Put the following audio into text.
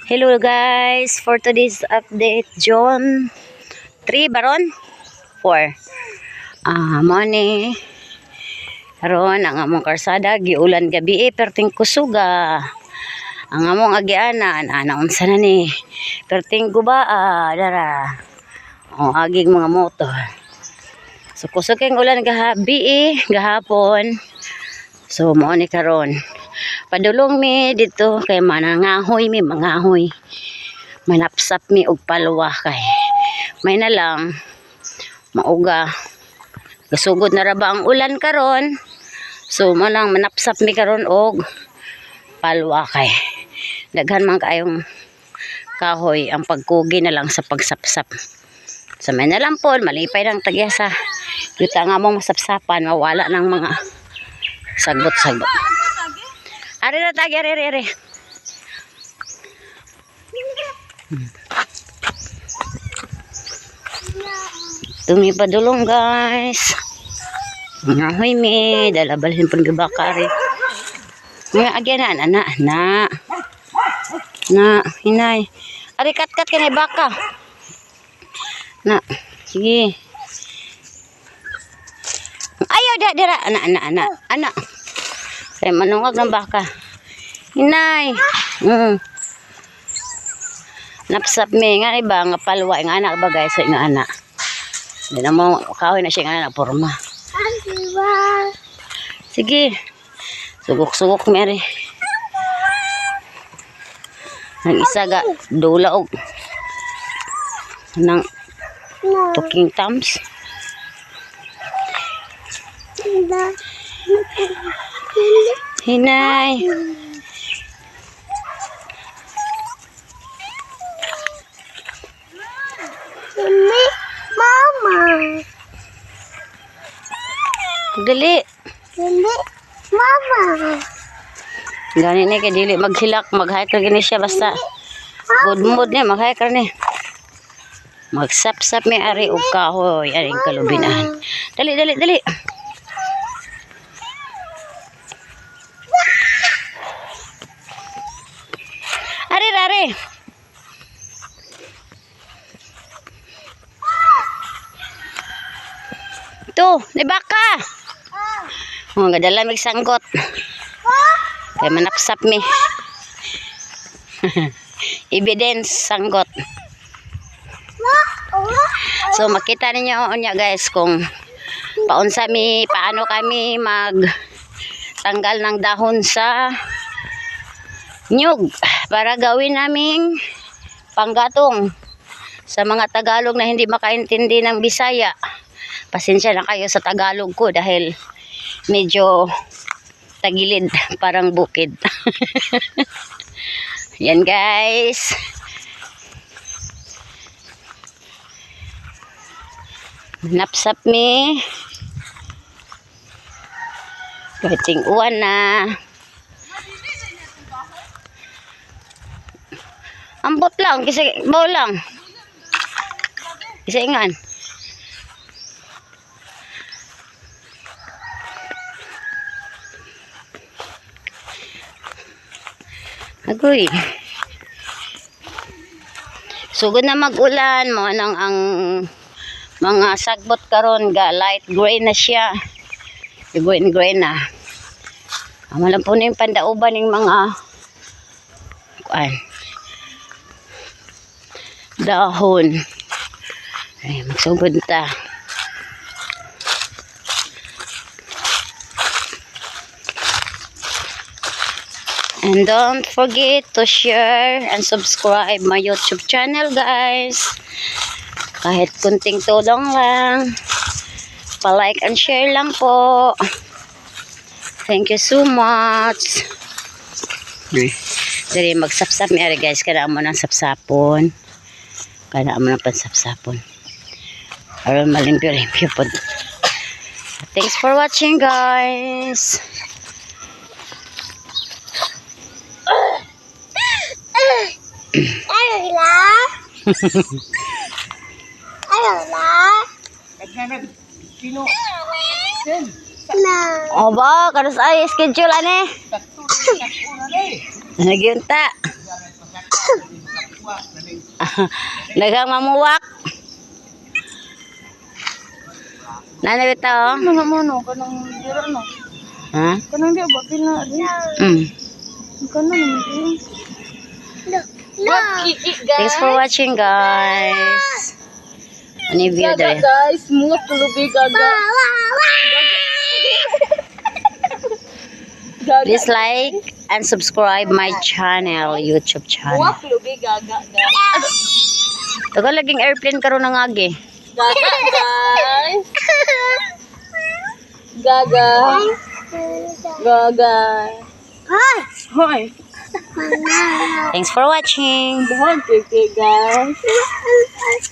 Hello guys, for today's update, John 3 baron 4. Money ron ang among karsada giulan gabi perting kusuga. Ang among agianan unsa na ni perting guba dara. Aging mga motor. So kusuging ulan gabi gahapon. So mo ni karon. Padulong mi dito kay manangahoy mi mangahoy. Manapsap mi og palwa kay. May na lang mauga. Gasugod na ra ba ang ulan karon? So mo lang manapsap mi karon og palwa kay. Daghan man kayong kahoy ang pagkugi na lang sa pagsapsap. Sa may na lang po malipay ng tagyasa. Kita nga mong masapsapan mawala ng mga sagbot-sagbot. Ari na tagi, ari. Tumi padulong guys. Ngahoy mi, dalabalhin pun gabakari. Nga agyan na, hinay. Ari kat-kat kanay baka. Na, sige. Ayaw dira, anak. Kaya manungag ng baka. Hinay. Napsap mi nga iba nga palwa nga anak ba guys nga anak. Hindi na mo kahoy na siya nga anak porma. Sige. Sugok meri. Nang isa ga dula og nang talking thumbs. Hinay. Mama. Dili. Mama. Gani ni kay dili maghilak, mag-hiker gini siya basta good mood ni mag-hiker ni. Magsap-sap mi ari og kahoy, ari kalubinahan. Dali. Ari. Ito, ni baka. Gadala mig sanggot. Kay manapsap mi. Evidence sanggot. So makita ninyo unya guys kung paano kami mag tanggal ng dahon sa nyug para gawin naming panggatong. Sa mga Tagalog na hindi makaintindi ng Bisaya, pasensya na kayo sa Tagalog ko dahil medyo tagilid parang bukid. Yan guys. Napsap mi. Gating uwan na. Ambot lang, kasi baw lang. Kasi ingan. Agoy. Sugod na mag-ulan mo nang ang mga sagbot karon ga light gray na siya. Gray na. Amalan po na yung pandauban ng mga dahon. Ay, magsugod ta. And don't forget to share and subscribe my YouTube channel guys. Kahit kunting tulong lang. Pa-like and share lang po. Thank you so much. Dari magsapsap mi ari guys, kana mo nang sapsapon. Kana mo nang pansapsapon. Aron malimpyo-limpyo pod. Thanks for watching guys. O ba, kados ay schedule ane. Nagyunta. Daghang mamuwak. Nana bitaw? Ano naman no? Kanang dira no? Ha? Kanang di ba pina rin? Kanang naman. Thanks for watching, guys. Ano yung view dahil? Guys, mga tulubi gaga. Please like and subscribe my channel, YouTube channel. Tulubi gaga. Tagal laging airplane karon ng agi. Gaga guys. Gaga. Gaga. Hi. Thanks for watching. Buhag guys.